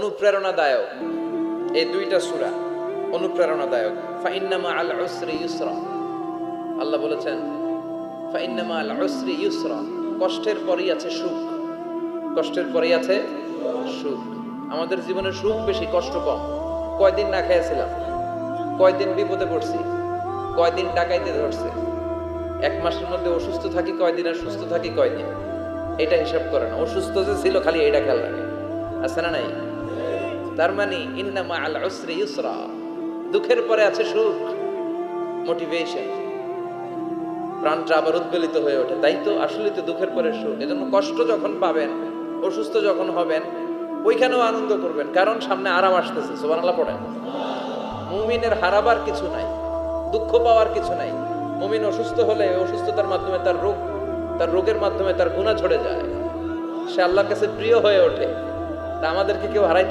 অনুপ্রেরণাদায়ক। এই দুইটা সূরা অনুপ্রেরণাদায়ক। ফাইন্না মাআল উসরি ইউসরা, আল্লাহ বলেছেন ফাইন্না মাআল উসরি ইউসরা, কষ্টের পরেই আছে সুখ, কষ্টের পরেই আছে সুখ। আমাদের জীবনে সুখ বেশি, কষ্ট কম। কয়দিন না খেয়েছিলাম, কয়দিন বিপদে পড়ছি, কয়দিন ডাকাইতে ধরছে, এক মাসের মধ্যে অসুস্থ থাকি কয়দিন আর সুস্থ থাকি কয়দিন, এটা হিসাব করে না। অসুস্থ যে ছিল খালি এটা খেয়াল রাখে, আছে না নাই? তার মানে ইন্না মাআল উসরি ইউসরা, দুঃখের পরে আছে সুখ, মোটিভেশন, প্রাণটা আবার উদ্বেলিত হয়ে ওঠে। তাই তো আসলে তো দুঃখের পরে সুখ। এজন্য কষ্ট যখন পাবেন, অসুস্থ যখন হবেন, ওইখানেও আনন্দ করবেন, কারণ সামনে আরাম আসতেছে। সুবহানাল্লাহ পড়েন। মুমিনের হারাবার কিছু নাই, দুঃখ পাওয়ার কিছু নাই। মুমিন অসুস্থ হলে অসুস্থতার মাধ্যমে তার রোগের মাধ্যমে তার গুনাহ ঝরে যায়, সে আল্লাহর কাছে প্রিয় হয়ে ওঠে। তা আমাদেরকে কেউ হারাইতে